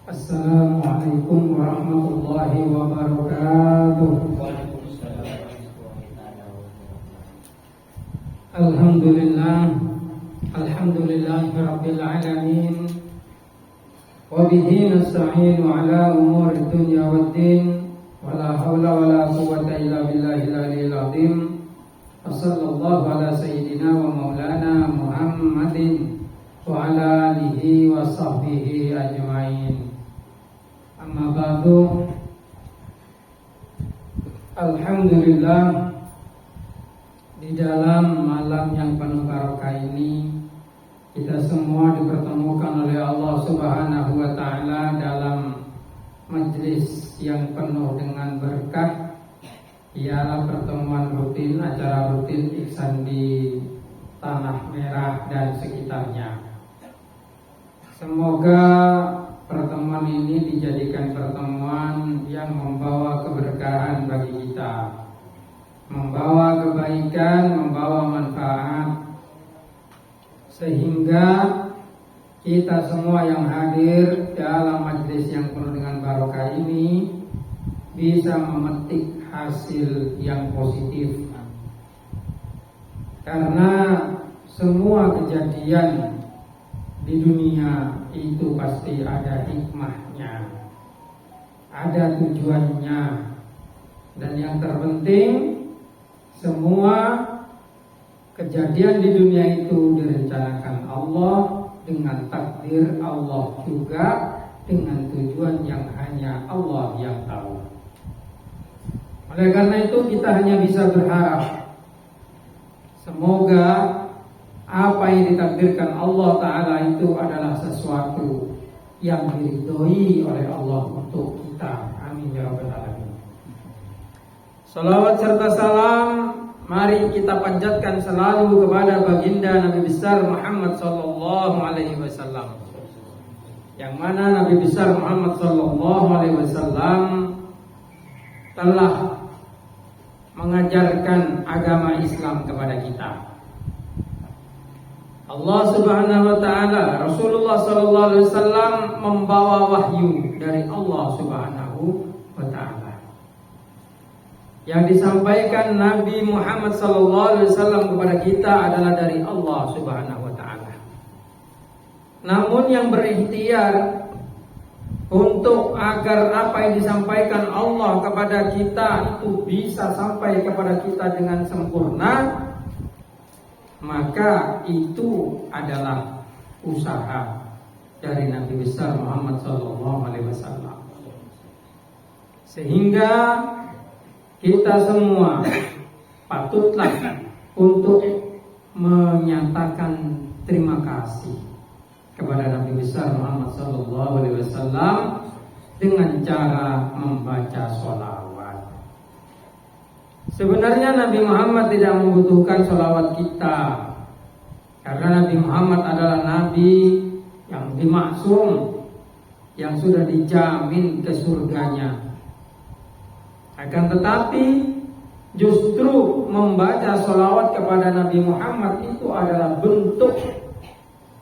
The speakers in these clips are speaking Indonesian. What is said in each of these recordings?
Assalamualaikum warahmatullahi wabarakatuh. Alhamdulillahirabbil alamin. Wa bihi nasta'inu ala umuri dunya waddin. Wala haula wala quwwata illa billahil aliyyil azim. Wassallallahu ala sayyidina wa maulana Muhammadin wa ala alihi wa sahbihi ajma'in. Amma ba'du. Alhamdulillah, di dalam malam yang penuh barokah ini kita semua dipertemukan oleh Allah Subhanahu wa taala dalam majelis yang penuh dengan berkah, ialah pertemuan rutin, acara rutin Ihsan di Tanah Merah dan sekitarnya. Semoga pertemuan ini dijadikan pertemuan yang membawa keberkahan bagi kita, membawa kebaikan, membawa manfaat, sehingga kita semua yang hadir dalam majelis yang penuh dengan barokah ini bisa memetik hasil yang positif. Karena semua kejadian di dunia itu pasti ada hikmahnya, ada tujuannya, dan yang terpenting semua kejadian di dunia itu direncanakan Allah dengan takdir Allah juga, dengan tujuan yang hanya Allah yang tahu. Oleh karena itu kita hanya bisa berharap semoga apa yang ditakdirkan Allah Ta'ala itu adalah sesuatu yang diridhoi oleh Allah untuk kita. Amin ya rabbal alamin. Salawat serta salam mari kita panjatkan selalu kepada baginda Nabi besar Muhammad sallallahu alaihi wasallam, yang mana Nabi besar Muhammad sallallahu alaihi wasallam telah mengajarkan agama Islam kepada kita. Allah Subhanahu wa taala, Rasulullah sallallahu alaihi wasallam membawa wahyu dari Allah Subhanahu wa taala. Yang disampaikan Nabi Muhammad sallallahu alaihi wasallam kepada kita adalah dari Allah Subhanahu wa taala. Namun yang berikhtiar untuk agar apa yang disampaikan Allah kepada kita itu bisa sampai kepada kita dengan sempurna, maka itu adalah usaha dari Nabi besar Muhammad SAW. Sehingga kita semua patutlah untuk menyatakan terima kasih kepada Nabi besar Muhammad SAW dengan cara membaca sholawat. Sebenarnya Nabi Muhammad tidak membutuhkan sholawat kita, karena Nabi Muhammad adalah Nabi yang dimaksum, yang sudah dijamin ke surganya. Akan tetapi justru membaca sholawat kepada Nabi Muhammad itu adalah bentuk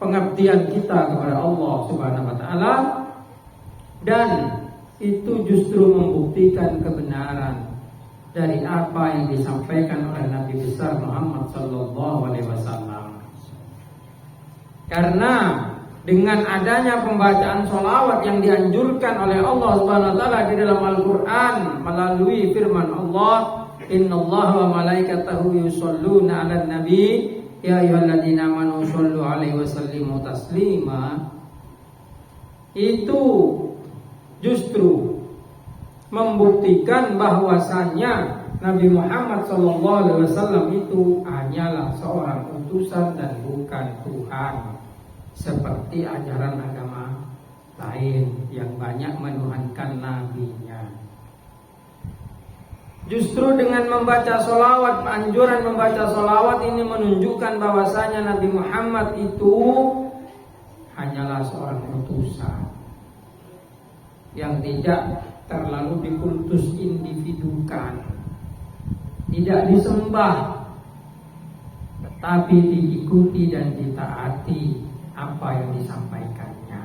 pengabdian kita kepada Allah Subhanahu wa taala, dan itu justru membuktikan kebenaran dari apa yang disampaikan oleh Nabi besar Muhammad sallallahu alaihi wasallam. Karena dengan adanya pembacaan sholawat yang dianjurkan oleh Allah Subhanahu wa taala di dalam Al-Qur'an melalui firman Allah, "Innallaha wa malaikatahu yusholluna 'alan nabi ya ayyuhalladzina amanu shollu 'alaihi wa sallimu taslima." Itu justru membuktikan bahwasanya Nabi Muhammad SAW itu hanyalah seorang utusan dan bukan Tuhan, seperti ajaran agama lain yang banyak menuhankan nabinya. Justru dengan membaca sholawat, anjuran membaca sholawat ini menunjukkan bahwasanya Nabi Muhammad itu hanyalah seorang utusan yang tidak terlalu dikultus individukan, tidak disembah, tapi diikuti dan ditaati apa yang disampaikannya.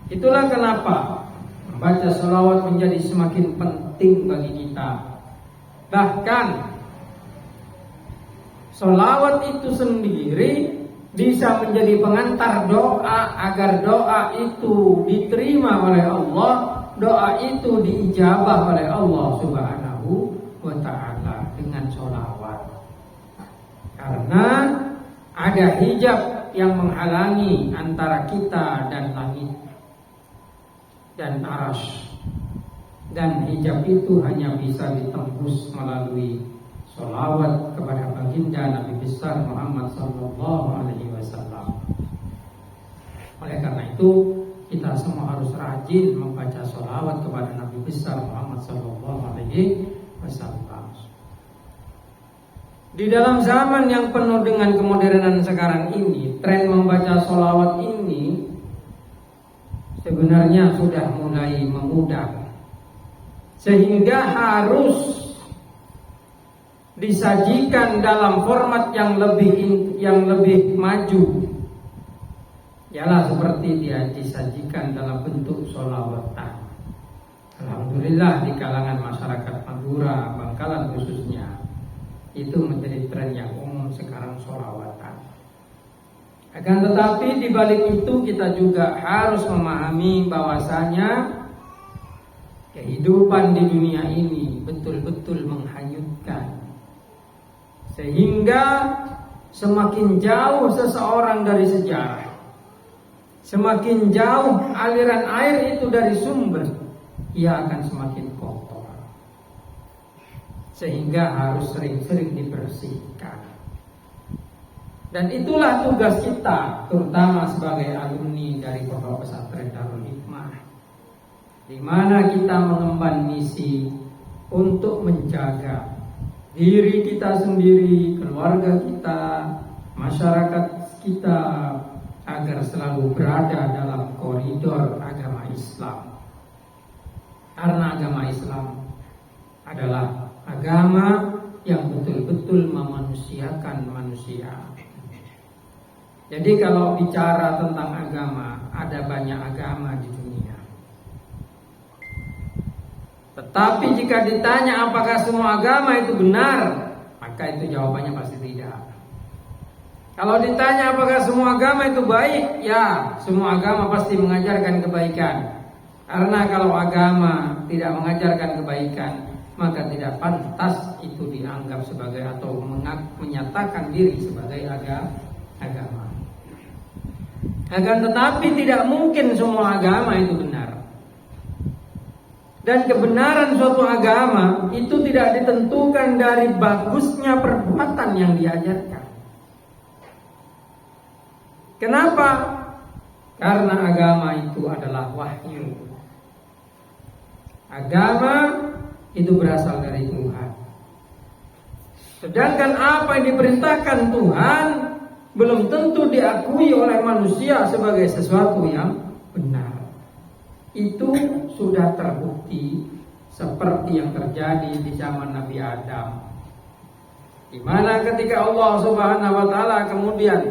Itulah kenapa membaca sholawat menjadi semakin penting bagi kita. Bahkan sholawat itu sendiri bisa menjadi pengantar doa agar doa itu diterima oleh Allah, doa itu diijabah oleh Allah Subhanahu wa ta'ala dengan sholawat. Karena ada hijab yang menghalangi antara kita dan langit dan arasy, dan hijab itu hanya bisa ditembus melalui sholawat kepada baginda Nabi besar Muhammad sallallahu alaihi wasallam. Oleh karena itu kita semua harus rajin membaca sholawat kepada Nabi besar Muhammad sallallahu alaihi wasallam. Di dalam zaman yang penuh dengan kemodernan sekarang ini, tren membaca sholawat ini sebenarnya sudah mulai memudar, sehingga harus disajikan dalam format yang lebih maju. Ialah seperti dia disajikan dalam bentuk sholawatan. Alhamdulillah di kalangan masyarakat Madura, Bangkalan khususnya, itu menjadi tren yang umum sekarang sholawatan. Akan tetapi di balik itu kita juga harus memahami bahwasanya kehidupan di dunia ini betul-betul menghanyutkan, sehingga semakin jauh seseorang dari sejarah, semakin jauh aliran air itu dari sumber, ia akan semakin kotor, sehingga harus sering-sering dibersihkan. Dan itulah tugas kita, terutama sebagai alumni dari Pondok Pesantren Darul Hikmah, di mana kita mengemban misi untuk menjaga diri kita sendiri, keluarga kita, masyarakat kita, agar selalu berada dalam koridor agama Islam. Karena agama Islam adalah agama yang betul-betul memanusiakan manusia. Jadi kalau bicara tentang agama, ada banyak agama di dunia. Tetapi jika ditanya apakah semua agama itu benar, maka itu jawabannya pasti tidak. Kalau ditanya apakah semua agama itu baik, ya, semua agama pasti mengajarkan kebaikan. Karena kalau agama tidak mengajarkan kebaikan, maka tidak pantas itu dianggap sebagai atau menyatakan diri sebagai agama. Akan tetapi tidak mungkin semua agama itu benar. Dan kebenaran suatu agama itu tidak ditentukan dari bagusnya perbuatan yang diajarkan. Kenapa? Karena agama itu adalah wahyu. Agama itu berasal dari Tuhan. Sedangkan apa yang diperintahkan Tuhan belum tentu diakui oleh manusia sebagai sesuatu yang benar. Itu sudah terbukti seperti yang terjadi di zaman Nabi Adam, di mana ketika Allah Subhanahu wa taala kemudian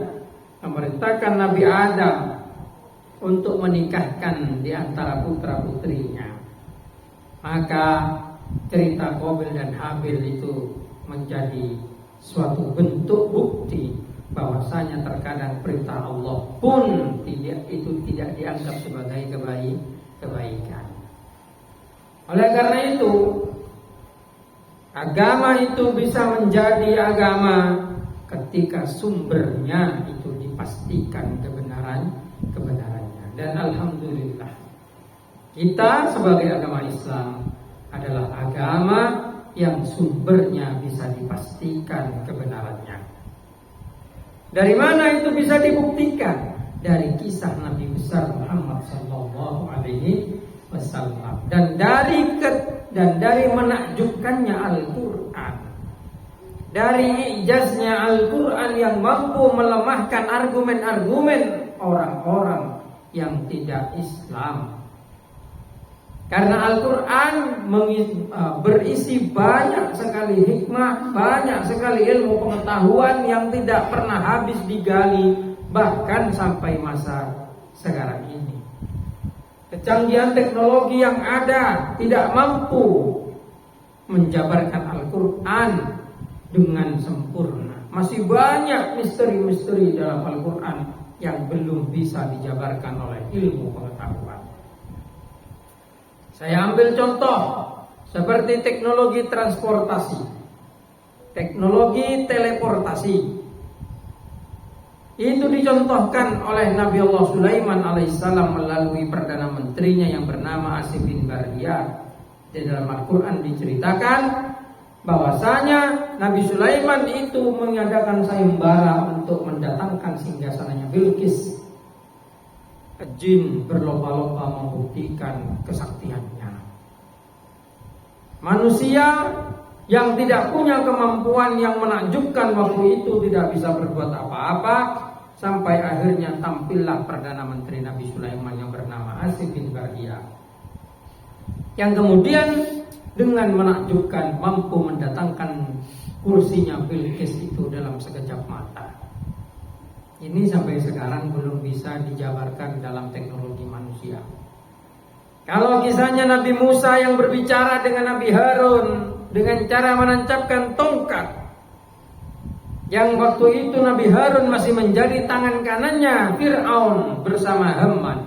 memerintahkan Nabi Adam untuk menikahkan di antara putra-putrinya, maka cerita Qabil dan Habil itu menjadi suatu bentuk bukti bahwasanya terkadang perintah Allah pun tidak dianggap sebagai kebaikan. Oleh karena itu, agama itu bisa menjadi agama ketika sumbernya itu dipastikan kebenarannya. Dan alhamdulillah, kita sebagai agama Islam adalah agama yang sumbernya bisa dipastikan kebenarannya. Dari mana itu bisa dibuktikan? Dari kisah Nabi besar Muhammad sallallahu alaihi wasallam dan dari menakjubkannya Al-Qur'an. Dari ijaznya Al-Qur'an yang mampu melemahkan argumen-argumen orang-orang yang tidak Islam. Karena Al-Quran berisi banyak sekali hikmah, banyak sekali ilmu pengetahuan yang tidak pernah habis digali, bahkan sampai masa sekarang ini. Kecanggihan teknologi yang ada tidak mampu menjabarkan Al-Quran dengan sempurna. Masih banyak misteri-misteri dalam Al-Quran yang belum bisa dijabarkan oleh ilmu pengetahuan. Saya ambil contoh seperti teknologi transportasi, teknologi teleportasi. Itu dicontohkan oleh Nabi Allah Sulaiman alaihissalam melalui perdana menterinya yang bernama Asif bin Barhiyah. Di dalam Al-Quran diceritakan bahwasanya Nabi Sulaiman itu mengadakan sayembara untuk mendatangkan singgasananya Bilqis. Jin berlomba-lomba membuktikan kesaktiannya. Manusia yang tidak punya kemampuan yang menakjubkan waktu itu tidak bisa berbuat apa-apa, sampai akhirnya tampillah Perdana Menteri Nabi Sulaiman yang bernama Asif bin Barhiyah, yang kemudian dengan menakjubkan mampu mendatangkan kursinya Bilqis itu dalam sekejap mata. Ini sampai sekarang belum bisa dijabarkan dalam teknologi manusia. Kalau kisahnya Nabi Musa yang berbicara dengan Nabi Harun dengan cara menancapkan tongkat, yang waktu itu Nabi Harun masih menjadi tangan kanannya Fir'aun bersama Haman,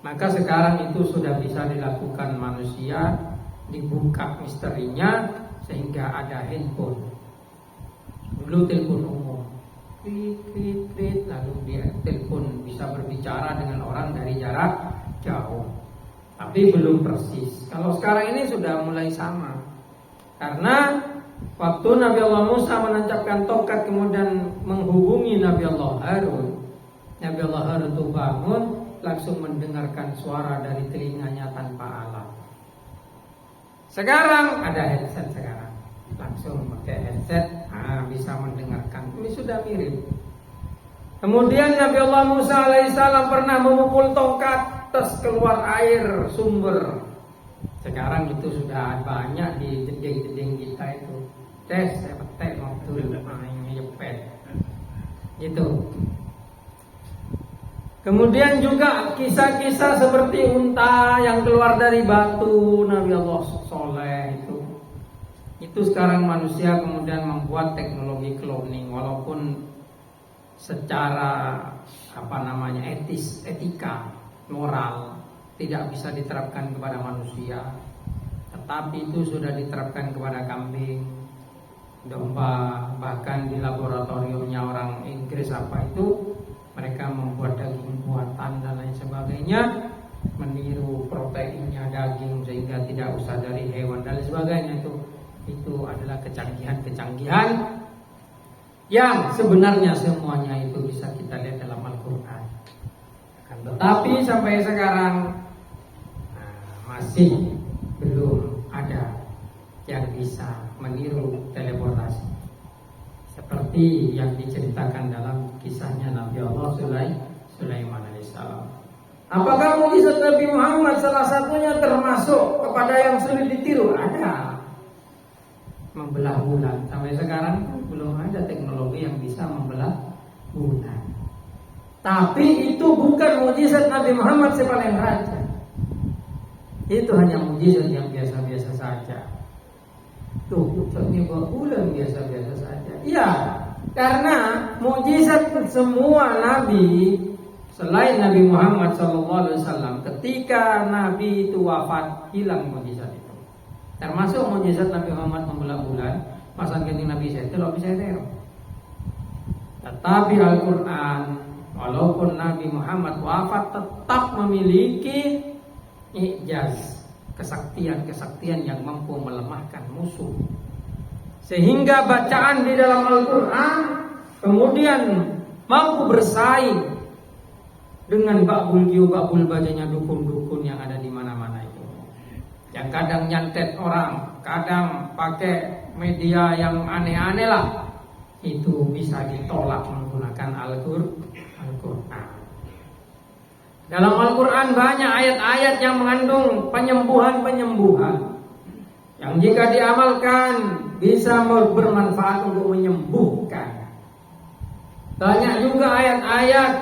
maka sekarang itu sudah bisa dilakukan manusia, dibuka misterinya sehingga ada handphone. Dulu telepon umum, klik, lalu dia telepon bisa berbicara dengan orang dari jarak jauh, tapi belum persis. Kalau sekarang ini sudah mulai sama, karena waktu Nabi Allah Musa menancapkan tongkat kemudian menghubungi Nabi Allah Harun, Nabi Allah Harun itu bangun langsung mendengarkan suara dari telinganya tanpa alat. Sekarang ada headset, sekarang langsung pakai headset, bisa mendengarkan. Ini sudah mirip. Kemudian Nabi Allah Musa alaihissalam pernah memukul tongkat, terus keluar air sumber. Sekarang itu sudah banyak di jeding-jeding kita itu. Tes, saya petek waktu nyepet. Itu. Kemudian juga kisah-kisah seperti unta yang keluar dari batu, Nabi Allah Soleh itu. Itu sekarang manusia kemudian membuat teknologi cloning, walaupun secara etika, moral tidak bisa diterapkan kepada manusia, tetapi itu sudah diterapkan kepada kambing, domba, bahkan di laboratoriumnya orang Inggris mereka membuat daging buatan dan lain sebagainya, meniru proteinnya daging sehingga tidak usah dari hewan dan lain sebagainya. Itu adalah kecanggihan-kecanggihan yang sebenarnya semuanya itu bisa kita lihat dalam Al-Quran. Tetapi sampai sekarang masih belum ada yang bisa meniru teleportasi seperti yang diceritakan dalam kisahnya Nabi Allah Sulaiman alaihissalam. Apakah mukjizat Nabi Muhammad salah satunya termasuk kepada yang sulit ditiru? Ada. Membelah bulan. Sampai sekarang belum ada teknologi yang bisa membelah bulan. Tapi itu bukan mukjizat Nabi Muhammad sepaling raja. Itu hanya mukjizat yang biasa-biasa saja. Ini bulan biasa-biasa saja. Iya, karena mukjizat semua nabi selain Nabi Muhammad SAW, ketika Nabi itu wafat, hilang mukjizat itu. Termasuk mukjizat Nabi Muhammad membelah bulan, pasang kening Nabi Setel, Tetapi Al-Quran, walaupun Nabi Muhammad wafat, tetap memiliki ijaz, kesaktian-kesaktian yang mampu melemahkan musuh. Sehingga bacaan di dalam Al-Quran kemudian mampu bersaing dengan bakbul bacanya dukun-dukun yang ada di mana-mana itu. Yang kadang nyantet orang, kadang pakai media yang aneh-aneh lah. Itu bisa ditolak menggunakan Al-Quran. Dalam Al-Quran banyak ayat-ayat yang mengandung penyembuhan-penyembuhan yang jika diamalkan bisa bermanfaat untuk menyembuhkan. Banyak juga ayat-ayat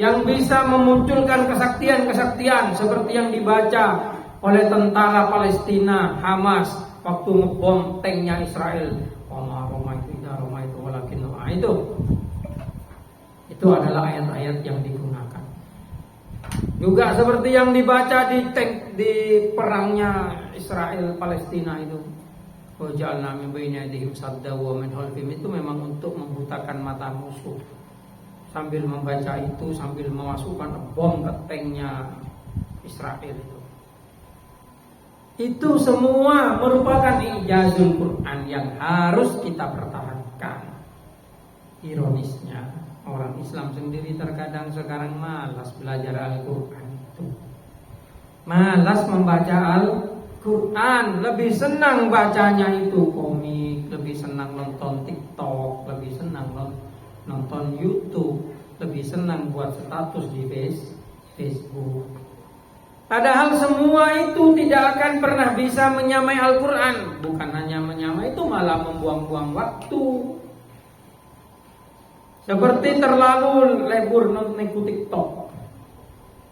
yang bisa memunculkan kesaktian-kesaktian seperti yang dibaca oleh tentara Palestina Hamas waktu ngebom tanknya Israel. Itu adalah ayat-ayat yang digunakan. Juga seperti yang dibaca di perangnya Israel Palestina itu. Waja'alna min baini aydihim sadda wa min khalfihim, itu memang untuk membutakan mata musuh. Sambil membaca itu, sambil memasukkan bom ke tanknya Israel itu. Itu semua merupakan ijazul Quran yang harus kita pertahankan. Ironisnya, orang Islam sendiri terkadang sekarang malas belajar Al-Quran itu. Malas membaca Al-Quran, lebih senang bacanya itu komik, lebih senang nonton TikTok, lebih senang nonton YouTube, lebih senang buat status di Facebook. Padahal semua itu tidak akan pernah bisa menyamai Al-Quran. Bukan hanya menyamai, itu malah membuang-buang waktu. Seperti terlalu lebur nonton TikTok,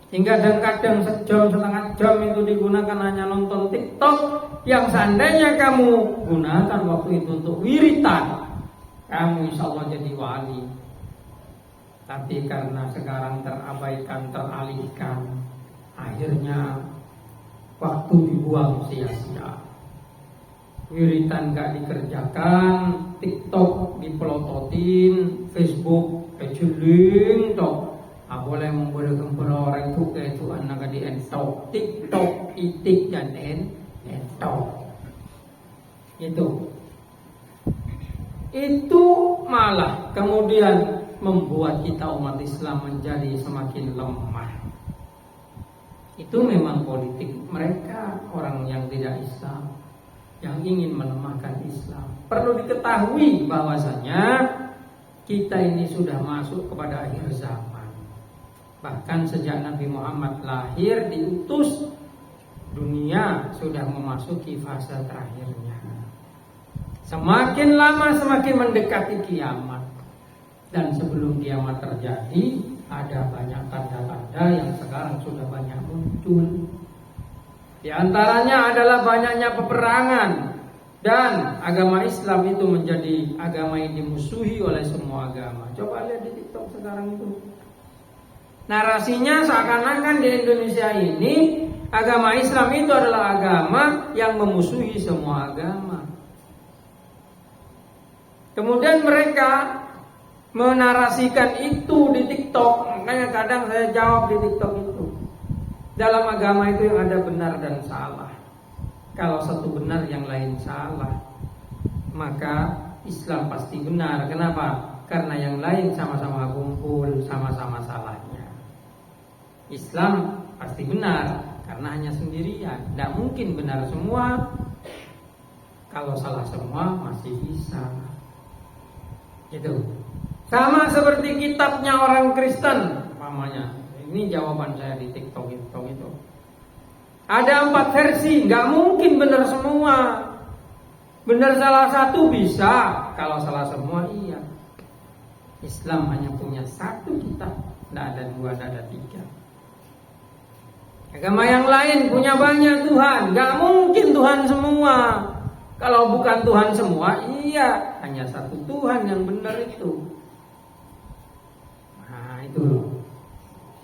hingga kadang sejam, setengah jam itu digunakan hanya nonton TikTok. Yang seandainya kamu gunakan waktu itu untuk wiritan, kamu insya Allah jadi wali. Tapi karena sekarang terabaikan, teralihkan, akhirnya waktu dibuang sia-sia. Wiritan gak dikerjakan, TikTok dipelototin, Facebook kejeling tok. Boleh memboleh orang itu anak di entok, TikTok itik dan entok. Itu malah kemudian membuat kita umat Islam menjadi semakin lemah. Itu memang politik mereka, orang yang tidak Islam, yang ingin melemahkan Islam. Perlu diketahui bahwasanya kita ini sudah masuk kepada akhir zaman. Bahkan sejak Nabi Muhammad lahir diutus, dunia sudah memasuki fase terakhirnya. Semakin lama semakin mendekati kiamat. Dan sebelum kiamat terjadi, ada banyak tanda-tanda yang sekarang sudah banyak muncul. Di antaranya adalah banyaknya peperangan, dan agama Islam itu menjadi agama yang dimusuhi oleh semua agama. Coba lihat di TikTok sekarang itu. Narasinya seakan-akan di Indonesia ini agama Islam itu adalah agama yang memusuhi semua agama. Kemudian mereka menarasikan itu di TikTok. Makanya kadang saya jawab di TikTok itu, dalam agama itu yang ada benar dan salah. Kalau satu benar yang lain salah, maka Islam pasti benar. Kenapa? Karena yang lain sama-sama kumpul, sama-sama salahnya. Islam pasti benar karena hanya sendirian. Tidak mungkin benar semua. Kalau salah semua masih bisa. Gitu. Sama seperti kitabnya orang Kristen, namanya. Ini jawaban saya di TikTok itu. Ada 4 versi, nggak mungkin benar semua. Benar salah satu bisa, kalau salah semua iya. Islam hanya punya 1 kitab, tidak ada 2, tidak ada 3. Agama yang lain punya banyak Tuhan, nggak mungkin Tuhan semua. Kalau bukan Tuhan semua, iya, hanya 1 Tuhan yang benar itu. Nah itu loh.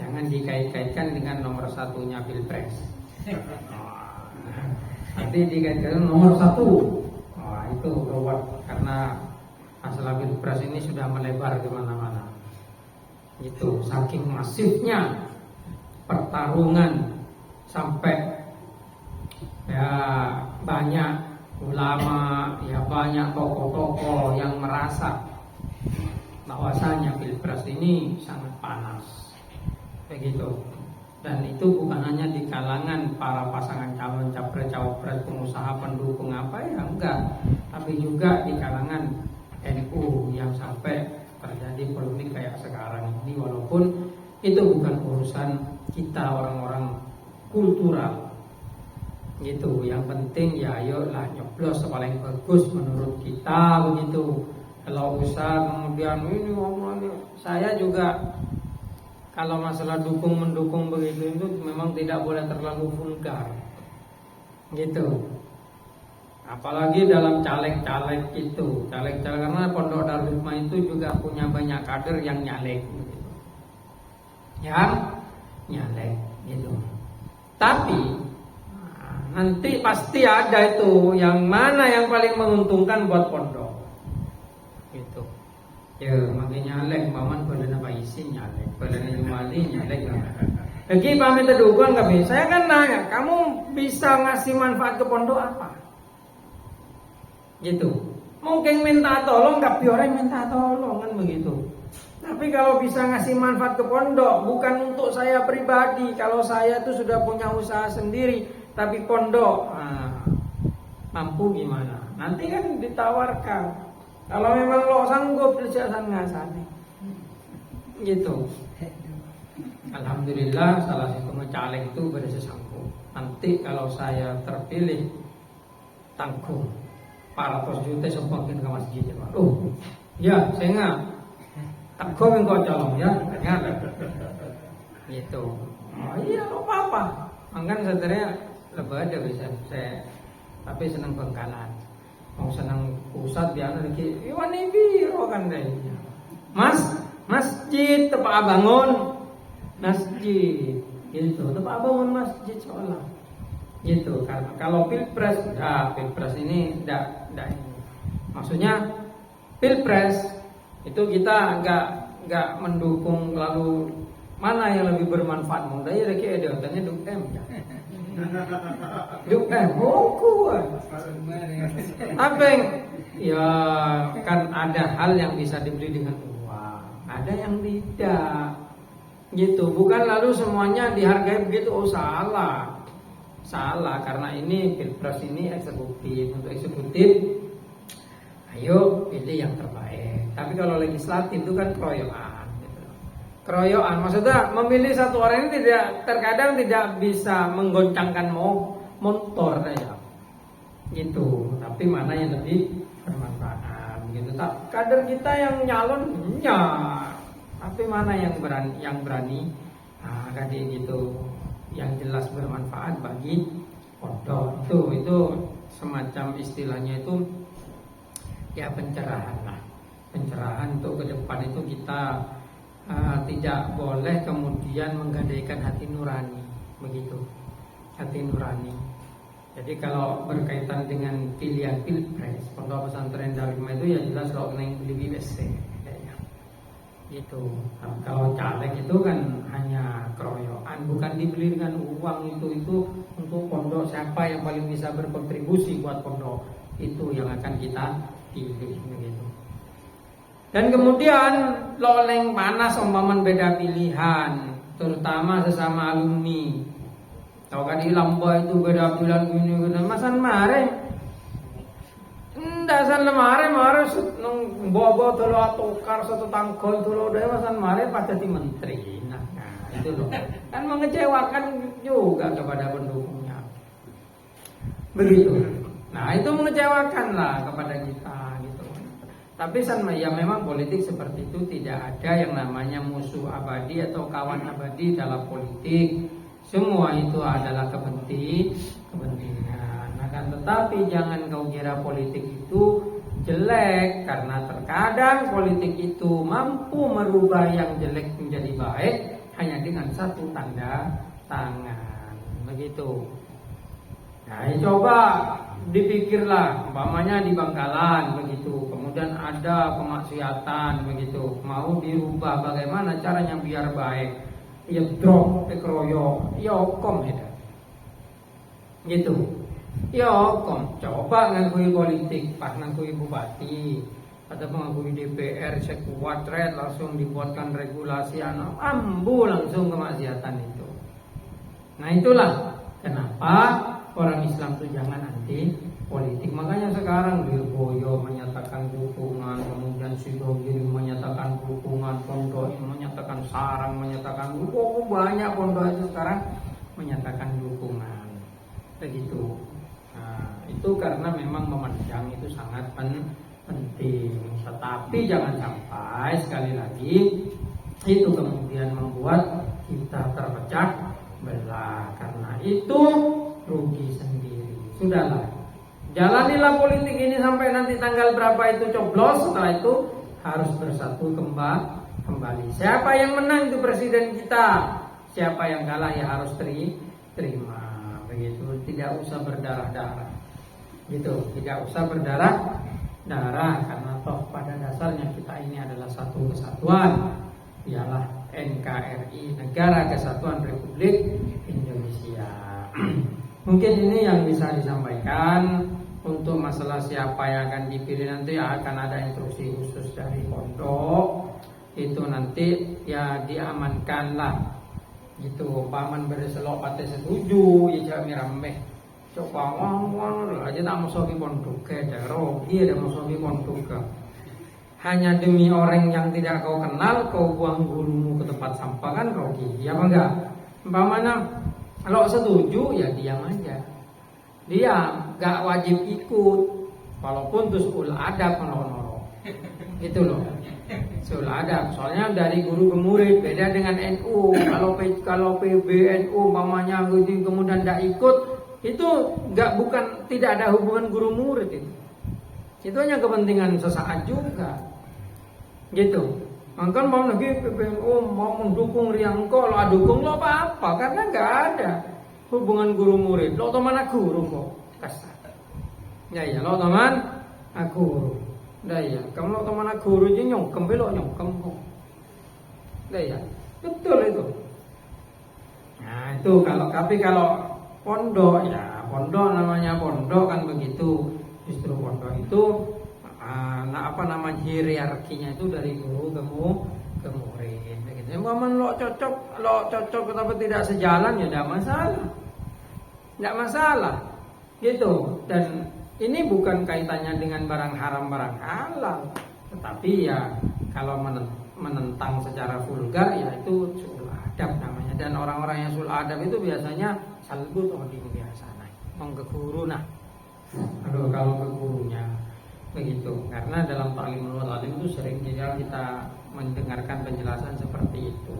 Jangan dikait-kaitkan dengan nomor 1-nya Pilpres. Nanti dikaitkan nomor 1. Wah itu gawat, karena masalah Pilpres ini sudah melebar kemana-mana. Itu saking masifnya pertarungan, sampai ya banyak ulama, ya banyak tokoh-tokoh yang merasa bahwasanya Pilpres ini sangat panas, begitu. Dan itu bukan hanya di kalangan para pasangan calon capres, cawapres, pengusaha, pendukung apa ya, enggak, tapi juga di kalangan NU yang sampai terjadi polemik kayak sekarang ini. Walaupun Itu bukan urusan kita orang-orang kultural. Gitu. Yang penting ya ayolah nyoblos paling bagus menurut kita begitu. Kalau usah kemudian ini saya juga kalau masalah dukung mendukung begitu itu memang tidak boleh terlalu vulgar. Gitu. Apalagi dalam caleg-caleg itu, caleg-caleg karena Pondok Darul Hikmah itu juga punya banyak kader yang nyalek, gitu. Yang nyalek, gitu. Tapi nanti pasti ada itu yang mana yang paling menguntungkan buat pondok, gitu. Ya makanya nyalek, paman pada apa isi nyalek, pada nyumali nyalek. Lagi pamit terdukung nggak bisa. Saya kan nanya, kamu bisa ngasih manfaat ke pondok apa? Gitu. Mungkin minta tolong, tapi orang minta tolong kan begitu. Tapi kalau bisa ngasih manfaat ke pondok, bukan untuk saya pribadi. Kalau saya tuh sudah punya usaha sendiri, tapi pondok mampu gimana? Nanti kan ditawarkan. Kalau memang lo sanggup dijelasan ngasani. Gitu. Alhamdulillah salah satu caleg itu berasa sanggup. Nanti kalau saya terpilih tanggung 400 juta semakin ke masjid ya Pak. Ya saya nggak takut engkau colong ya, ingat. Gitu. Iya apa-apa. Angkan sebenarnya lebih ada bisa saya, tapi senang Bengkalan. Mau senang pusat biasa lagi. Iwan biro kan deh. Masjid tepak bangun masjid. Gitu. Tepak bangun masjid seolah. Gitu. Karena kalau pilpres ini tidak maksudnya pilpres itu kita nggak mendukung lalu mana yang lebih bermanfaat. Mau dari lagi ada tanya dukem ya. Dukem, apa yang ya kan ada hal yang bisa dibeli dengan uang, ada yang tidak. Gitu, bukan lalu semuanya dihargai begitu. Salah karena ini pilpres ini eksekutif. Untuk eksekutif ayo pilih yang terbaik. Tapi kalau legislatif itu kan keroyokan gitu. Keroyokan maksudnya memilih satu orang ini terkadang tidak bisa menggoncangkan motor ya. Gitu. Tapi mana yang lebih bermanfaat gitu. Kader kita yang nyalon ya. Tapi mana yang berani kayak gitu. Yang jelas bermanfaat bagi pondok itu semacam istilahnya itu ya pencerahan lah, pencerahan untuk ke depan itu kita tidak boleh kemudian menggadaikan hati nurani begitu, hati nurani. Jadi kalau berkaitan dengan pilihan pilpres pondok pesantren Darul Hikmah itu ya jelas kalau neng beli BC gitu. Kalau caleg itu kan hanya keroyokan, bukan dibeli dengan uang. Itu untuk pondok, siapa yang paling bisa berkontribusi buat pondok itu yang akan kita pilih begitu. Dan kemudian loleng panas umpaman beda pilihan, terutama sesama alumni. Tahu kan di Lampau itu beda pilihan gini masan mare. Dasan lemare nung bobo tolo atukar satu tangkol tolo deh masan mare pada di menteri. Nah itu loh kan mengecewakan juga kepada pendukungnya begitu. Nah itu mengecewakan lah kepada kita gitu. Tapi ya memang politik seperti itu, tidak ada yang namanya musuh abadi atau kawan abadi dalam politik. Semua itu adalah kepentingan. Tetapi jangan kau kira politik itu jelek, karena terkadang politik itu mampu merubah yang jelek menjadi baik hanya dengan satu tanda tangan begitu. Nah coba dipikirlah umpamanya di Bangkalan begitu, kemudian ada kemaksiatan begitu, mau dirubah bagaimana caranya biar baik, ya drop keroyok, ya kom gitu. Ya kom, coba ngakui politik, pas ngakui bupati atau mengakui DPR sekuat red langsung dibuatkan regulasi ambu langsung kemaksiatan itu. Nah itulah kenapa orang Islam itu jangan anti politik. Makanya sekarang Lirboyo menyatakan dukungan, kemudian kemudian Sidogiri menyatakan dukungan, pondok ini menyatakan sarang, menyatakan banyak pondok itu sekarang menyatakan dukungan. Begitu. Nah, itu karena memang memandang itu sangat penting. Tetapi jangan sampai sekali lagi itu kemudian membuat kita terpecah belah. Karena itu rugi sendiri. Sudahlah, jalanilah politik ini sampai nanti tanggal berapa itu coblos. Setelah itu harus bersatu kembali. Siapa yang menang itu presiden kita, siapa yang kalah ya harus terima. Begitu, tidak usah berdarah-darah. Gitu, tidak usah berdarah-darah. Karena toh pada dasarnya kita ini adalah satu kesatuan. Ialah NKRI, Negara Kesatuan Republik Indonesia. Mungkin ini yang bisa disampaikan. Untuk masalah siapa yang akan dipilih nanti akan ada instruksi khusus dari pondok. Itu nanti ya diamankan lah. Gitu, paman berselok pate setuju ya jami rameh. Coba wong aja tak musuhi pondok ke daro, iya ada musuhi pondok ke. Hanya demi orang yang tidak kau kenal kau buang gurumu ke tempat sampah kan rugi. Ya apa enggak? Umpamanya kalau setuju ya diam aja. Diam, gak wajib ikut. Walaupun itu sul adab menoro. Gitu loh. Sul adab. Soalnya dari guru ke murid beda dengan NU. Kalau PBNU umpamanya kemudian tidak ikut, itu tidak ada hubungan guru murid itu. Itu hanya kepentingan sesaat juga. Gitu. Maka mau lagi PBNU mau mendukung Riangko, lo dukung lo apa-apa karena nggak ada hubungan guru murid. Lo teman aku guru kok kasar. Ya lo teman aku guru. Dah ya, kamu lo teman aku guru je nyongkem belok nyongkem kok. Dah ya, betul itu. Nah itu kalau pondok ya pondok namanya pondok kan begitu. Justru pondok itu hierarkinya itu dari guru ke murid. Begitu. Memang lo cocok tetapi tidak sejalan ya tidak masalah. Gitu. Dan ini bukan kaitannya dengan barang haram barang halal, tetapi ya kalau menentang secara vulgar ya itu sul adab namanya. Dan orang-orang yang sul adab itu biasanya salbut di biasa mau ke guru nah. Aduh kalau ke gurunya begitu. Karena dalam ta'limul alim itu sering kita mendengarkan penjelasan seperti itu.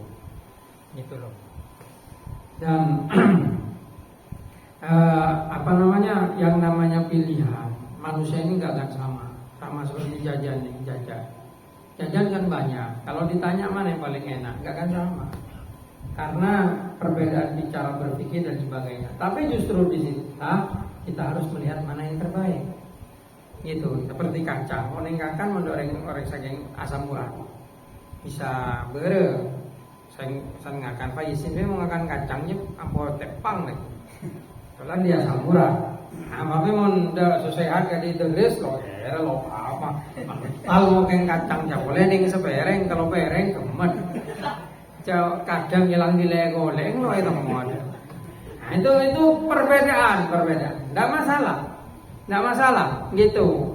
Gitu loh. Dan yang namanya pilihan manusia ini nggak akan sama seperti jajan kan banyak. Kalau ditanya mana yang paling enak nggak akan sama karena perbedaan cara berpikir dan sebagainya. Tapi justru di situ kita harus melihat mana yang terbaik. Gitu, seperti kacang, meninggalkan mendoreng saking asam urat bisa saya ngakan payisin dia mengakan kacangnya apa tepang deh. Soalnya dia asam urat. Nah, tapi mau sesehat jadi degres loh, lo apa? Kalau makan kacang ya boleh ning sepereng, kalau pereng kemet. Kadang hilang di legoleng lo itu mau ada. Nah, itu perbedaan. Tidak masalah gitu.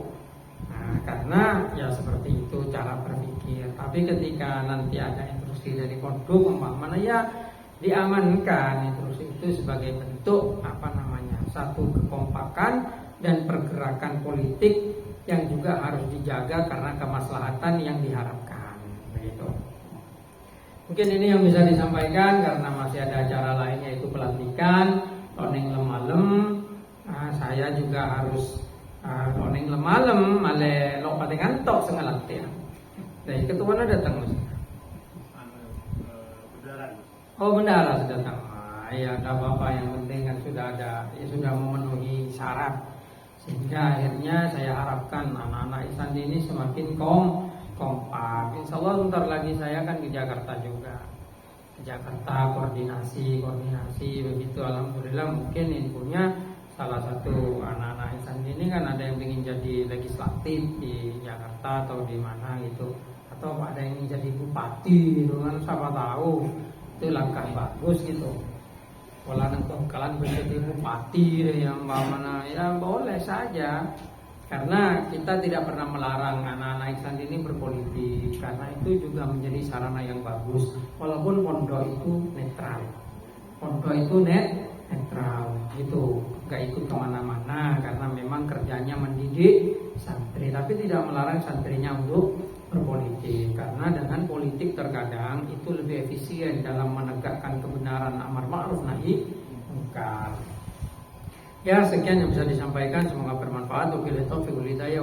Nah, karena ya seperti itu cara berpikir. Tapi ketika nanti ada instruksi dari pondok umpamanya ya diamankan instruksi itu sebagai bentuk satu kekompakan dan pergerakan politik yang juga harus dijaga karena kemaslahatan yang diharapkan. Begitu. Mungkin ini yang bisa disampaikan karena masih ada acara lain yaitu pelantikan toning lemalem. Nah, saya juga harus toning lemalem male lo paling ngantok sengalat ya. Dari ketuanya datang mas. Bendara sudah datang. Ya ada bapak yang penting kan sudah memenuhi syarat sehingga akhirnya saya harapkan anak-anak Ihsan ini semakin kompak. Insya Allah bentar lagi saya akan ke Jakarta juga. Ke Jakarta koordinasi begitu. Alhamdulillah mungkin infonya salah satu anak-anak Ihsan ini kan ada yang ingin jadi legislatif di Jakarta atau di mana gitu, atau ada yang ingin jadi bupati gitu kan, siapa tahu itu langkah bagus gitu. Kalau nanti kalian menjadi bupati yang mana ya boleh saja. Karena kita tidak pernah melarang anak-anak Ihsan ini berpolitik, karena itu juga menjadi sarana yang bagus. Walaupun pondok itu netral, pondok itu netral, gitu, nggak ikut kemana-mana karena memang kerjanya mendidik santri. Tapi tidak melarang santrinya untuk berpolitik, karena dengan politik terkadang itu lebih efisien dalam menegakkan kebenaran, amar ma'ruf nahi munkar. Ya, sekian yang bisa disampaikan, semoga bermanfaat. Wabillahi taufiq wal hidayah.